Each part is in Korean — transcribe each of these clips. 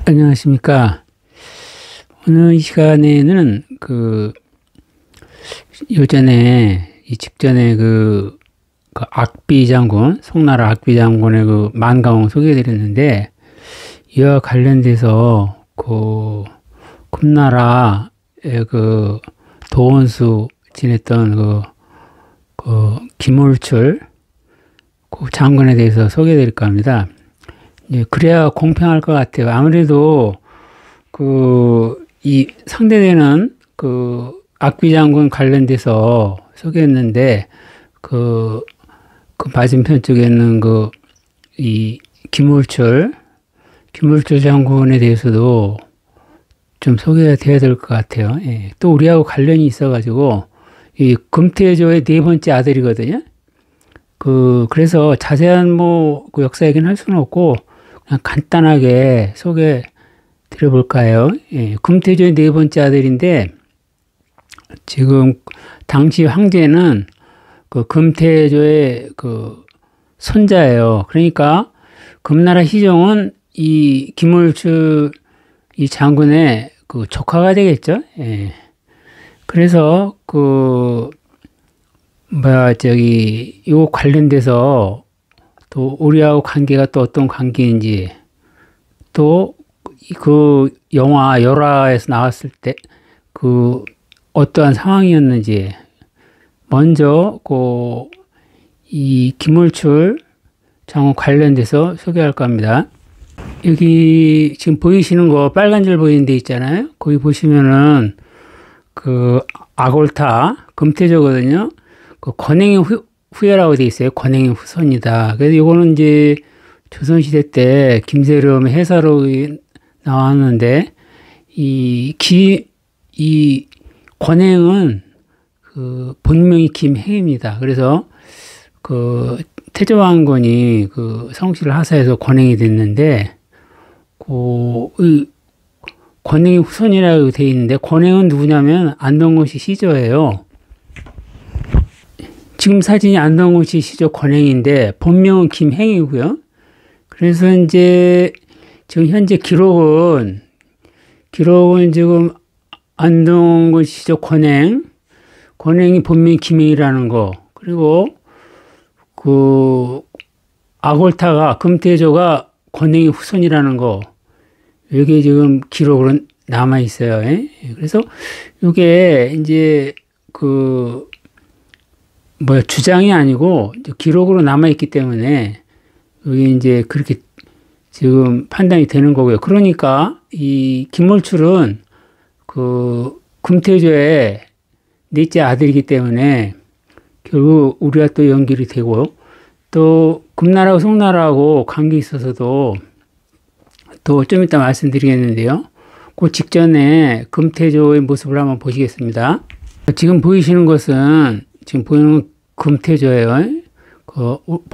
안녕하십니까. 오늘 이 시간에는 요전에, 직전에 악비 장군, 송나라 악비 장군의 만강홍 소개해드렸는데, 이와 관련돼서 금나라의 도원수 지냈던 김울출 장군에 대해서 소개해드릴까 합니다. 예, 그래야 공평할 것 같아요. 아무래도 이 상대되는 악비 장군 관련돼서 소개했는데 맞은편 쪽에 있는 이 김울출 장군에 대해서도 좀 소개가 돼야 될 것 같아요. 예, 또 우리하고 관련이 있어가지고 이 금태조의 네 번째 아들이거든요. 그래서 자세한 역사 얘기는 할 수는 없고 그냥 간단하게 소개 드려볼까요? 예, 금태조의 네 번째 아들인데, 지금 당시 황제는 금태조의 손자예요. 그러니까 금나라 희종은 이 김울출 이 장군의 조카가 되겠죠. 예. 그래서 요 관련돼서 또 우리하고 관계가 또 어떤 관계인지, 또 영화 열화에서 나왔을 때 어떠한 상황이었는지, 먼저 이 김울출 장군 관련돼서 소개할 겁니다. 여기 지금 보이시는 거 빨간 줄 보이는 데 있잖아요. 거기 보시면은 아골타 금태조거든요. 권행의 후예라고 돼 있어요. 권행의 후손이다. 그래서 이거는 이제 조선시대 때 김세렴의 해사로 나왔는데, 이 권행은 본명이 김행입니다. 그래서 태조왕건이 성씨를 하사해서 권행이 됐는데, 이 권행의 후손이라고 돼 있는데, 권행은 누구냐면 안동건씨 시조예요. 지금 사진이 안동건씨 시조 권행인데 본명은 김행이고요. 그래서 이제 지금 현재 기록은 지금 안동건씨 시조 권행이 본명이 김행이라는 거, 그리고 아골타가 금태조가 권행의 후손이라는 거, 이게 지금 기록으로 남아 있어요. 예? 그래서 이게 이제 주장이 아니고 기록으로 남아 있기 때문에 여기 이제 그렇게 지금 판단이 되는 거고요. 그러니까 이 김울출은 금태조의 넷째 아들이기 때문에 결국 우리가 또 연결이 되고, 또 금나라하고 송나라하고 관계 있어서도 또 좀 이따 말씀드리겠는데요. 그 직전에 금태조의 모습을 한번 보시겠습니다. 지금 보이시는 것은, 지금 보이는 금태조예요.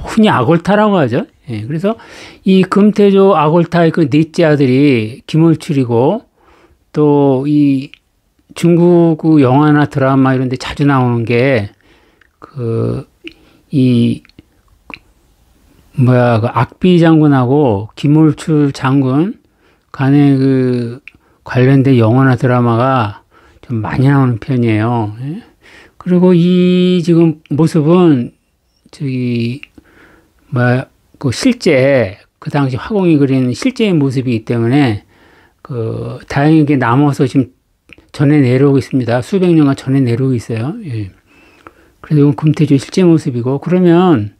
흔히 아골타라고 하죠. 예, 그래서 이 금태조 아골타의 넷째 아들이 김울출이고, 또 이 중국 영화나 드라마 이런 데 자주 나오는 게 악비 장군하고 김울출 장군 간에 관련된 영화나 드라마가 좀 많이 나오는 편이에요. 예? 그리고 이 지금 모습은 실제 당시 화공이 그린 실제의 모습이기 때문에 다행하게 남아서 지금 전해 내려오고 있습니다. 수백 년간 전해 내려오고 있어요. 예. 그래서 이건 금태조의 실제 모습이고, 그러면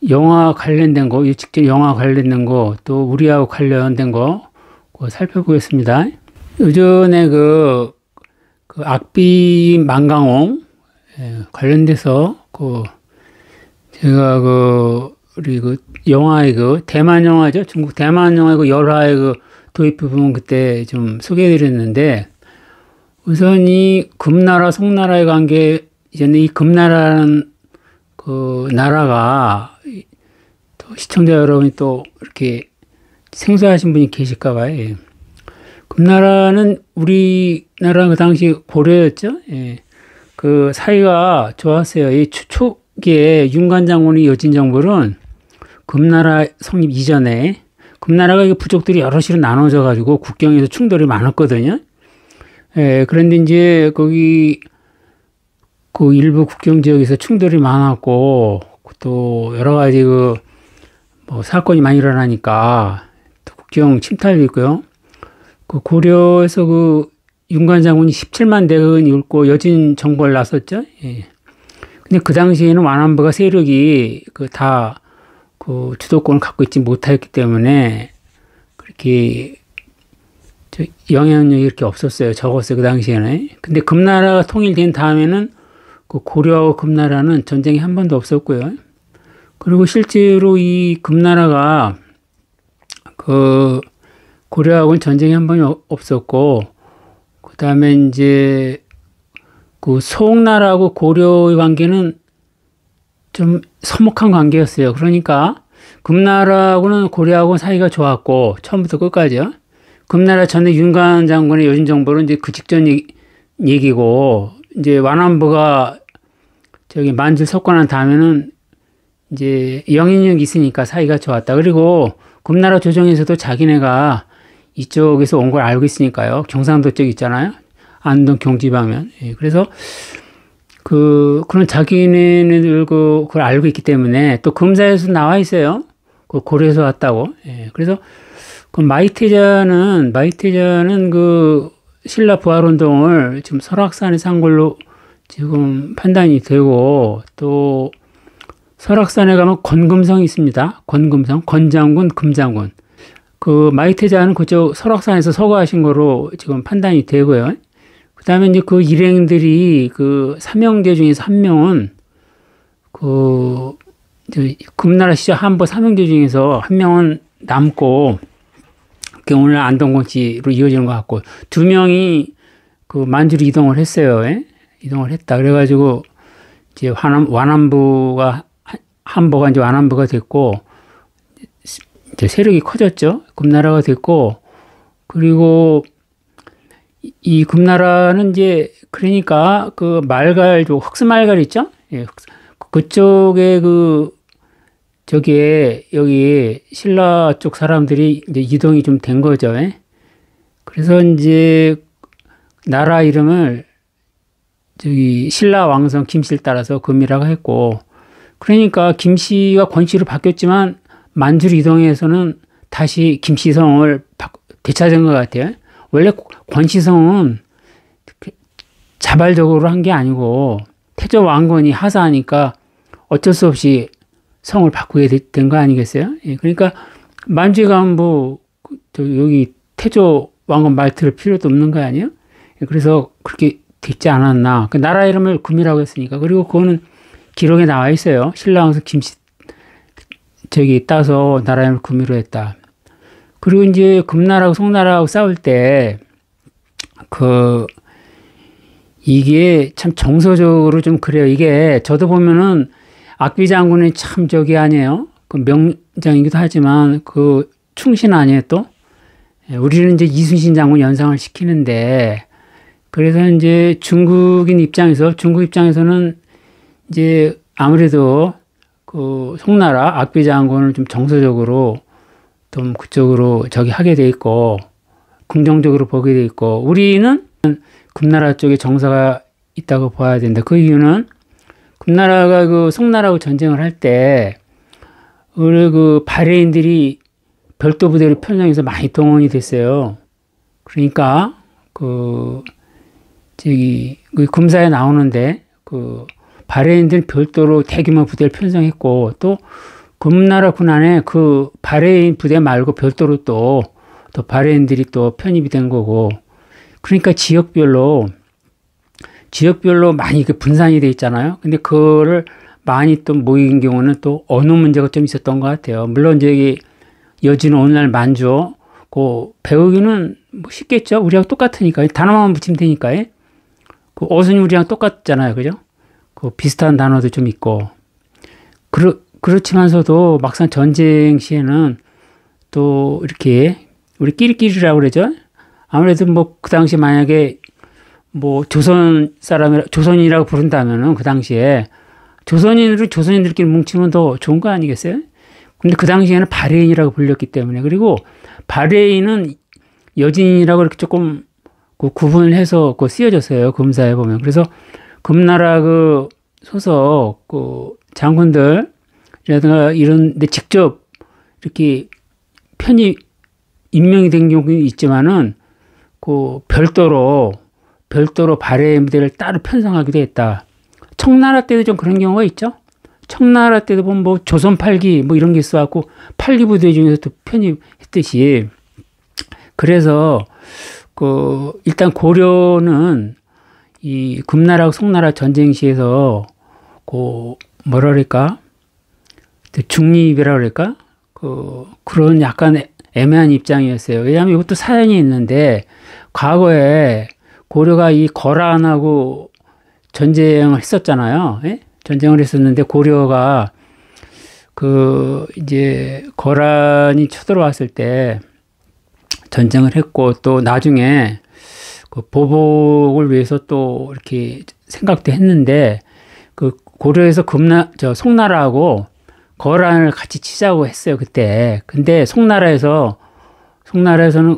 영화 관련된 거, 직접 영화 관련된 거, 또 우리하고 관련된 거 살펴보겠습니다. 요전에 악비 만강홍 관련돼서 제가 우리 영화의 대만 영화죠. 중국 대만 영화의 열화의 도입 부분 그때 좀 소개해드렸는데, 우선 이 금나라 송나라의 관계, 이제는 이 금나라는 나라가 또 시청자 여러분이 또 이렇게 생소하신 분이 계실까봐요. 예. 금나라는 우리나라 당시 고려였죠. 예. 사이가 좋았어요. 이 초기에 윤관 장군이 여진 정부는 금나라 성립 이전에 금나라가 이 부족들이 여럿이로 나눠져 가지고 국경에서 충돌이 많았거든요. 예, 그런데 이제 거기 그 일부 국경 지역에서 충돌이 많았고 또 여러 가지 뭐 사건이 많이 일어나니까 또 국경 침탈도 있고요. 그 고려에서 윤관 장군이 17만 대군이 울고 여진 정벌 나섰죠. 예. 근데 그 당시에는 완안부가 세력이 다 주도권을 갖고 있지 못했기 때문에 그렇게 영향력이 이렇게 없었어요. 적었어요. 그 당시에는. 근데 금나라가 통일된 다음에는 고려하고 금나라는 전쟁이 한 번도 없었고요. 그리고 실제로 이 금나라가 고려하고는 전쟁이 한 번이 없었고, 그 다음에 이제 송나라하고 고려의 관계는 좀 서먹한 관계였어요. 그러니까 금나라하고는 고려하고는 사이가 좋았고 처음부터 끝까지요. 금나라 전에 윤관 장군의 여진 정벌은 이제 그 직전 얘기고, 이제 완안부가 만주를 석권한 다음에는 이제 영향력이 있으니까 사이가 좋았다. 그리고 금나라 조정에서도 자기네가 이쪽에서 온 걸 알고 있으니까요. 경상도 쪽 있잖아요. 안동 경지방면. 예, 그래서 그런 자기네들 그걸 알고 있기 때문에 또 금사에서 나와 있어요. 고려에서 왔다고. 예, 그래서 마이태자는 신라 부활운동을 지금 설악산에서 한 걸로 지금 판단이 되고, 또 설악산에 가면 권금성이 있습니다. 권금성, 권장군, 금장군. 마이태자는 그쪽 설악산에서 서거하신 거로 지금 판단이 되고요. 그 다음에 이제 일행들이 삼형제 중에서 한 명은 금나라 시절 한보 삼형제 중에서 한 명은 남고, 그게 오늘 안동고지로 이어지는 것 같고, 두 명이 만주로 이동을 했어요. 예? 이동을 했다. 그래가지고 이제 완안부가 한보가 이제 완안부가 됐고, 이제 세력이 커졌죠. 금나라가 됐고, 그리고 이 금나라는 이제 그러니까 말갈, 흑스말갈 있죠? 예, 그쪽에 여기 신라 쪽 사람들이 이제 이동이 좀 된 거죠. 예? 그래서 이제 나라 이름을 신라 왕성 김씨를 따라서 금이라고 했고, 그러니까 김씨가 권씨로 바뀌었지만 만주로 이동해서는 다시 김씨성을 되찾은 것 같아요. 원래 권씨성은 자발적으로 한 게 아니고 태조 왕건이 하사하니까 어쩔 수 없이 성을 바꾸게 된 거 아니겠어요? 예, 그러니까 만주에 가면 여기 태조 왕건 말 들을 필요도 없는 거 아니에요? 예, 그래서 그렇게 됐지 않았나. 나라 이름을 금이라고 했으니까. 그리고 그거는 기록에 나와 있어요. 신라왕성 김씨 따서 나라 이름을 금으로 했다. 그리고 이제 금나라하고 송나라하고 싸울 때 이게 참 정서적으로 좀 그래요. 이게 저도 보면은 악비 장군이 참 아니에요. 명장이기도 하지만 충신 아니에요 또. 우리는 이제 이순신 장군 연상을 시키는데, 그래서 이제 중국 입장에서는 이제 아무래도 송나라 악비 장군을 좀 정서적으로 좀 그쪽으로 하게 돼 있고, 긍정적으로 보게 돼 있고, 우리는 금나라 쪽에 정서가 있다고 봐야 된다. 그 이유는 금나라가 송나라하고 전쟁을 할 때 우리 발해인들이 별도 부대를 편성해서 많이 동원이 됐어요. 그러니까 금사에 나오는데 발해인들 별도로 대규모 부대를 편성했고, 또 금나라 군안에 발해인 부대 말고 별도로 또 발해인들이 또 편입이 된 거고, 그러니까 지역별로 많이 분산이 돼 있잖아요. 근데 그거를 많이 또 모인 경우는 또 어느 문제가 좀 있었던 것 같아요. 물론 여지는 오늘날 만주 배우기는 쉽겠죠. 우리하고 똑같으니까 단어만 붙이면 되니까. 어순이 우리랑 똑같잖아요. 그죠? 비슷한 단어도 좀 있고. 그렇지만서도 막상 전쟁 시에는 또 이렇게 우리 끼리끼리라고 그러죠. 아무래도 그 당시 만약에 조선이라고 부른다면은 그 당시에 조선인들끼리 뭉치면 더 좋은 거 아니겠어요? 근데 그 당시에는 바레인이라고 불렸기 때문에, 그리고 바레인은 여진이라고 이렇게 조금 그 구분을 해서 그 쓰여졌어요. 금사에 보면. 그래서 금나라 그 소속 그 장군들이라든가 이런 데 직접 이렇게 편입 임명이 된 경우는 있지만은 그 별도로 바레인 부대를 따로 편성하기도 했다. 청나라 때도 좀 그런 경우가 있죠. 청나라 때도 보면 뭐 조선 8기 뭐 이런 게 있어갖고 8기 부대 중에서도 편입했듯이, 그래서 그 일단 고려는 이 금나라하고 송나라 전쟁 시에서 그 뭐라 그럴까, 중립이라 그럴까, 그런 약간 애매한 입장이었어요. 왜냐하면 이것도 사연이 있는데, 과거에 고려가 이 거란하고 전쟁을 했었잖아요. 예? 전쟁을 했었는데 고려가 이제 거란이 쳐들어왔을 때 전쟁을 했고, 또 나중에 그 보복을 위해서 또 이렇게 생각도 했는데, 그 고려에서 송나라하고 거란을 같이 치자고 했어요, 그때. 근데 송나라에서는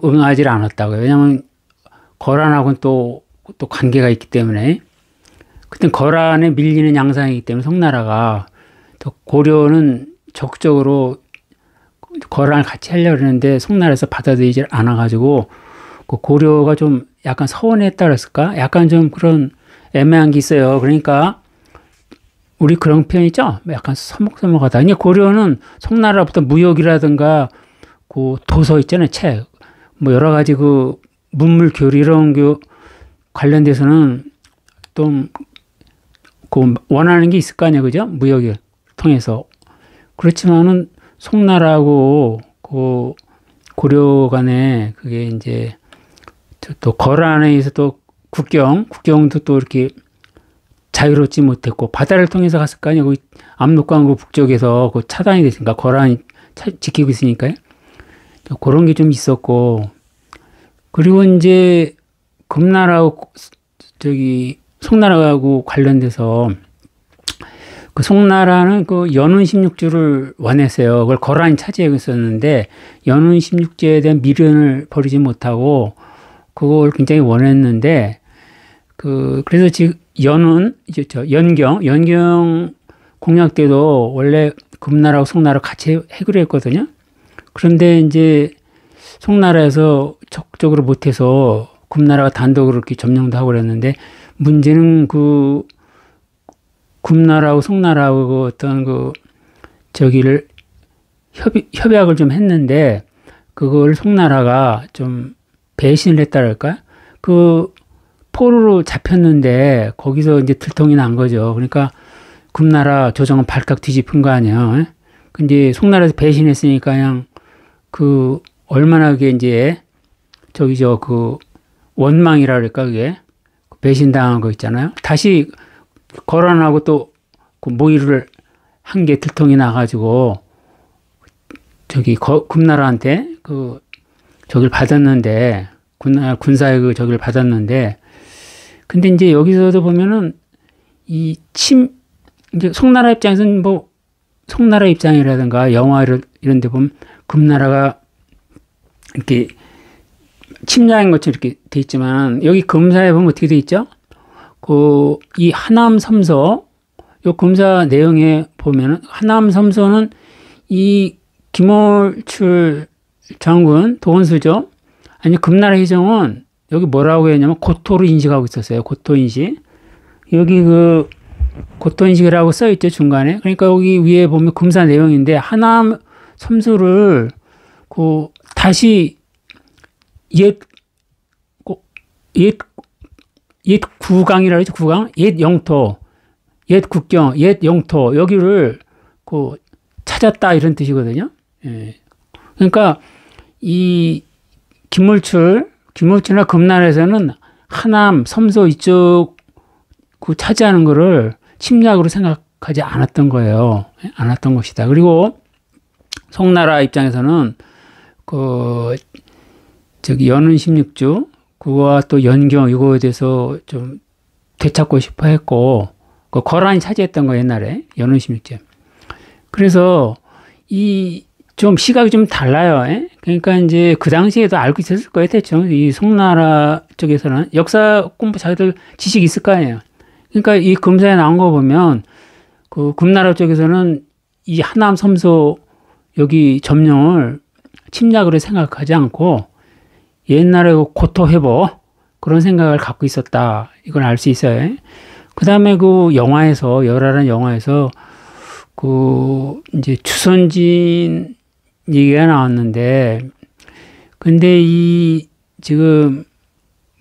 응하지 않았다고요. 왜냐면 거란하고는 또 관계가 있기 때문에. 그때 거란에 밀리는 양상이기 때문에 송나라가, 또 고려는 적극적으로 거란을 같이 하려고 했는데 송나라에서 받아들이지 않아가지고 그 고려가 좀 약간 서운했다 그랬을까? 약간 좀 그런 애매한 게 있어요. 그러니까 우리 그런 표현 있죠? 약간 서먹서먹하다. 그러니까 고려는 송나라부터 무역이라든가 그 도서 있잖아요. 책. 뭐 여러 가지 그 문물 교류 이런 관련돼서는 좀 그 원하는 게 있을 거 아니에요. 그죠? 무역을 통해서. 그렇지만은 송나라하고 그 고려 간에 그게 이제 또 거란에 의해서 또 국경도 또 이렇게 자유롭지 못했고, 바다를 통해서 갔을 거 아니에요. 압록강구 북쪽에서 그 차단이 됐으니까, 거란이 지키고 있으니까요. 그런 게 좀 있었고, 그리고 이제 금나라하고 송나라하고 관련돼서 그 송나라는 그 연운 16주를 원했어요. 그걸 거란이 차지하고 있었는데 연운 16주에 대한 미련을 버리지 못하고 그걸 굉장히 원했는데, 그래서 지금 연경 공약 때도 원래 금나라하고 송나라 같이 해그려 했거든요. 그런데 이제 송나라에서 적극적으로 못해서 금나라가 단독으로 이렇게 점령도 하고 그랬는데, 문제는 그 금나라하고 송나라하고 어떤 협약을 좀 했는데, 그걸 송나라가 좀 배신을 했다랄까? 포로로 잡혔는데 거기서 이제 들통이 난 거죠. 그러니까 금나라 조정은 발칵 뒤집은 거 아니에요. 근데 송나라에서 배신했으니까 그냥 얼마나 그게 이제 원망이라 그럴까, 그게 배신당한 거 있잖아요. 다시 거란하고 또 모의를 한 게 들통이 나가지고 금나라한테 저기를 받았는데, 군사의 저기를 받았는데, 근데 이제 여기서도 보면은 이제 송나라 입장에서는 송나라 입장이라든가 영화 이런 데 보면 금나라가 이렇게 침략인 것처럼 이렇게 돼 있지만, 여기 금사에 보면 어떻게 돼 있죠? 이 하남섬서, 요 금사 내용에 보면은 하남섬서는 이 김월출 장군 도원수죠. 아니, 금나라 해정은 여기 뭐라고 했냐면 고토로 인식하고 있었어요. 고토인식. 여기 고토인식이라고 써있죠, 중간에. 그러니까 여기 위에 보면 금사 내용인데, 하남 섬수를 다시 옛 구강이라고 했죠, 구강. 옛 영토, 옛 국경, 옛 영토, 여기를 찾았다, 이런 뜻이거든요. 예. 그러니까 이 김물출이나 금나라에서는 하남, 섬서 이쪽 차지하는 거를 침략으로 생각하지 않았던 거예요. 않았던 것이다. 그리고 송나라 입장에서는 연운 16주 그거와 또 연경 이거에 대해서 좀 되찾고 싶어 했고, 거란이 차지했던 거, 옛날에 연운 16주. 그래서 이 좀 시각이 좀 달라요. 예? 그러니까 이제 그 당시에도 알고 있었을 거예요. 대충 이 송나라 쪽에서는 역사 공부 자기들 지식이 있을 거 아니에요. 그러니까 이 금사에 나온 거 보면 그 금나라 쪽에서는 이 하남 섬소 여기 점령을 침략으로 생각하지 않고 옛날에 그 고토 회복 그런 생각을 갖고 있었다. 이걸 알 수 있어요. 그 다음에 그 영화에서 열화라는 영화에서 그 이제 추선진 얘기가 나왔는데 근데 이 지금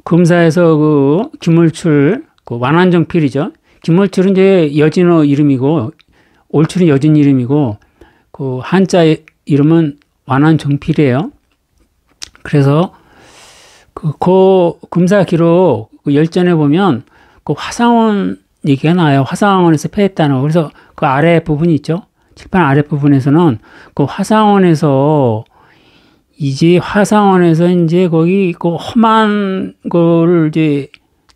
금사에서 그 김울출 그 완안정필이죠. 김울출은 이제 여진어 이름이고 올출은 여진 이름이고 그 한자 이름은 완안정필이에요. 그래서 그 금사 기록 그 열전에 보면 그 화상원 얘기가 나와요. 화상원에서 패했다는 거. 그래서 그 아래 부분이 있죠. 칠판 아래 부분에서는 그 화상원에서 이제 거기 그 험한 거를 이제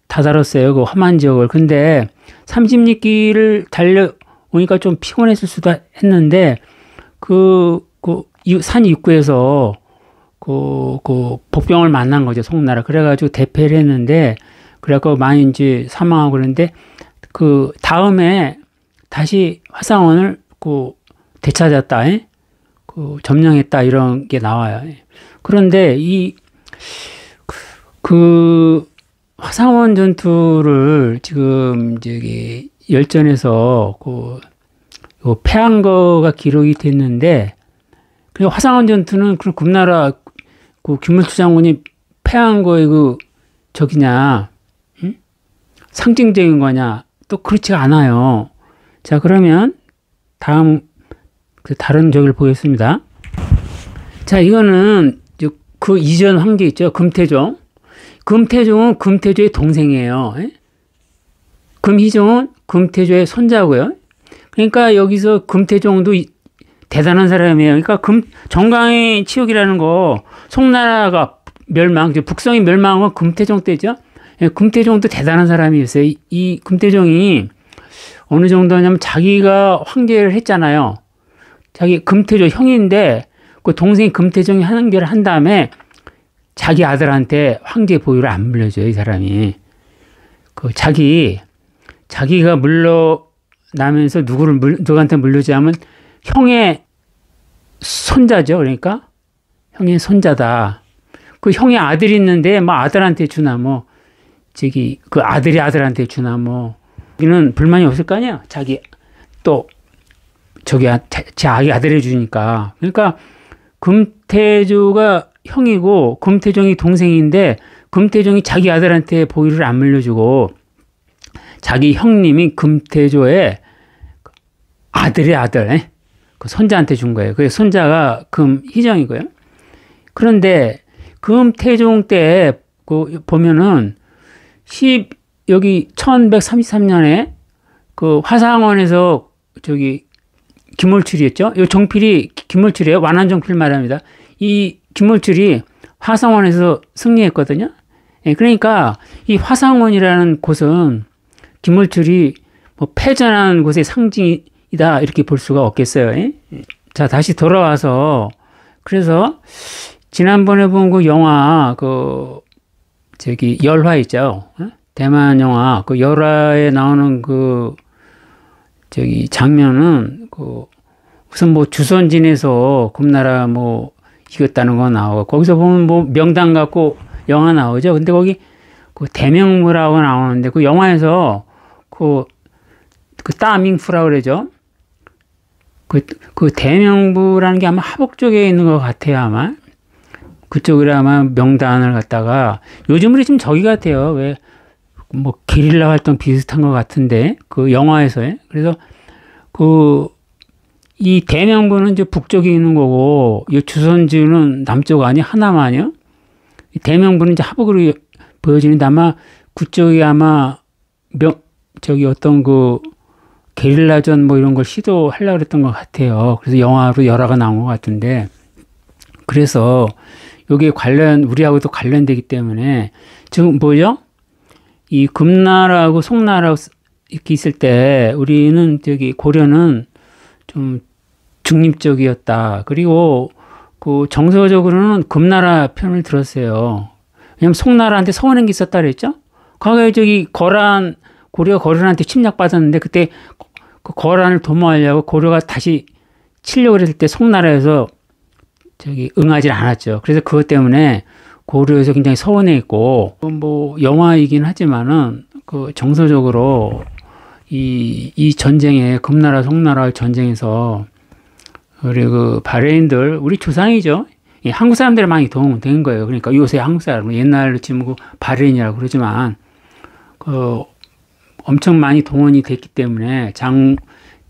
다다뤘어요. 그 험한 지역을. 근데 30리길을 달려오니까 좀 피곤했을 수도 했는데 산 입구에서 그 복병을 만난 거죠. 송나라. 그래가지고 대패를 했는데 그래갖고 많이 이제 사망하고 그랬는데 그 다음에 다시 화상원을 되찾았다, 그 점령했다 이런 게 나와요. 그런데 그 화상원 전투를 지금 저기 열전에서 패한 거가 기록이 됐는데 그 화상원 전투는 그 금나라 그 김물투 장군이 패한 거에 저기냐, 응? 상징적인 거냐? 또 그렇지가 않아요. 자, 그러면 다음 다른 저기를 보겠습니다. 자, 이거는 그 이전 황제 있죠. 금태종. 금태종은 금태조의 동생이에요. 금희종은 금태조의 손자고요. 그러니까 여기서 금태종도 대단한 사람이에요. 그러니까 정강의 치욕이라는 거, 송나라가 멸망, 북성이 멸망한 건 금태종 때죠. 금태종도 대단한 사람이었어요. 이 금태종이 어느 정도냐면 자기가 황제를 했잖아요. 자기 금태조 형인데 그 동생이 금태종이 하는 걸 한 다음에 자기 아들한테 황제 보위를 안 물려줘요. 이 사람이. 자기가 물러나면서 누구한테 물려주냐면 형의 손자죠. 그러니까 형의 손자다. 그 형의 아들이 있는데 뭐 아들한테 주나 그 아들이 아들한테 주나 여기는 불만이 없을 거 아니야. 제 아들이 주니까. 그러니까 금태조가 형이고 금태종이 동생인데 금태종이 자기 아들한테 보위를 안 물려주고 자기 형님이 금태조의 아들의 아들, 그 손자한테 준 거예요. 그 손자가 금희정이고요. 그런데 금태종 때 보면은 여기 1133년에 그 화상원에서 저기 김울출이었죠. 이 정필이 김울출이에요. 완안정필 말합니다. 이 김울출이 화상원에서 승리했거든요. 그러니까 이 화상원이라는 곳은 김울출이 패전한 곳의 상징이다 이렇게 볼 수가 없겠어요. 자, 다시 돌아와서 그래서 지난번에 본 그 영화 열화 있죠. 대만 영화 열화에 나오는 장면은 우선 주선진에서 금나라 이겼다는 거 나오고 거기서 보면 명당 갖고 영화 나오죠. 근데 거기 대명부라고 나오는데 그 영화에서 따밍푸라고 그러죠. 그 대명부라는 게 아마 하복 쪽에 있는 것 같아요. 아마 그쪽으로 아마 명단을 갖다가 요즘으로 지금 저기 같아요. 왜 게릴라 활동 비슷한 것 같은데 그 영화에서요. 그래서 이 대명부는 이제 북쪽에 있는 거고 이 주선지는 남쪽 아니 하남아니요. 대명부는 이제 하복으로 보여지는데 아마 그쪽이 아마 어떤 게릴라전 이런 걸 시도하려고 그랬던 것 같아요. 그래서 영화로 열화가 나온 것 같은데 그래서 여기에 우리하고도 관련되기 때문에 지금 뭐죠? 이 금나라하고 송나라하고 이렇게 있을 때 우리는 고려는 좀 중립적이었다. 그리고 그 정서적으로는 금나라 편을 들었어요. 왜냐면 송나라한테 서운한 게 있었다 그랬죠? 과거에 저기 고려가 거란한테 침략받았는데 그때 그 거란을 도모하려고 고려가 다시 치려고 했을 때 송나라에서 저기 응하지 않았죠. 그래서 그것 때문에 고려에서 굉장히 서운해했고, 뭐 영화이긴 하지만은 그 정서적으로 이 전쟁에 금나라 송나라 전쟁에서 우리 그 바레인들 우리 조상이죠. 한국 사람들이 많이 동원된 거예요. 그러니까 요새 한국 사람 옛날로 치면 그 바레인이라고 그러지만 그 엄청 많이 동원이 됐기 때문에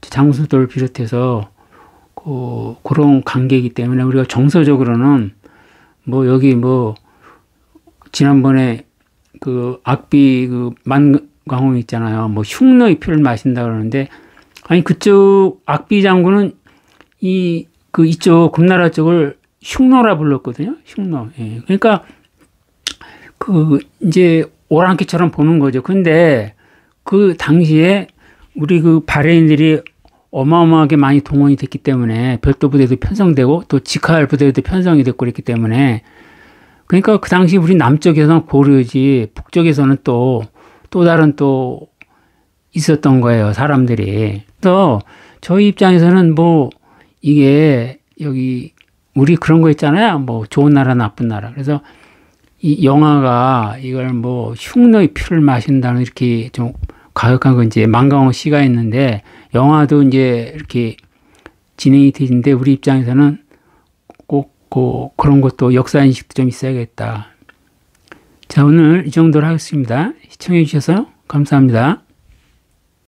장수들 비롯해서 그런 관계이기 때문에 우리가 정서적으로는 뭐 여기 뭐 지난번에 그 악비 그 만광홍 있잖아요. 뭐 흉노의 피를 마신다 그러는데 아니 그쪽 악비 장군은 이쪽 금나라 쪽을 흉노라 불렀거든요. 흉노. 예. 그러니까 그 이제 오랑캐처럼 보는 거죠. 근데 그 당시에 우리 그 바레인들이 어마어마하게 많이 동원이 됐기 때문에 별도 부대도 편성되고 또 직할 부대도 편성이 됐고 그랬기 때문에 그러니까 그 당시 우리 남쪽에서는 고려지 북쪽에서는 또 다른 또 있었던 거예요. 사람들이. 그래서 저희 입장에서는 뭐 이게 여기 우리 그런 거 있잖아요. 뭐 좋은 나라 나쁜 나라. 그래서 이 영화가 이걸 뭐 흉노의 피를 마신다는 이렇게 좀 과격한 건 이제 만광호 씨가 했는데 영화도 이제 이렇게 진행이 되는데 우리 입장에서는 꼭 그런 것도 역사인식도 좀 있어야겠다. 자, 오늘 이 정도로 하겠습니다. 시청해 주셔서 감사합니다.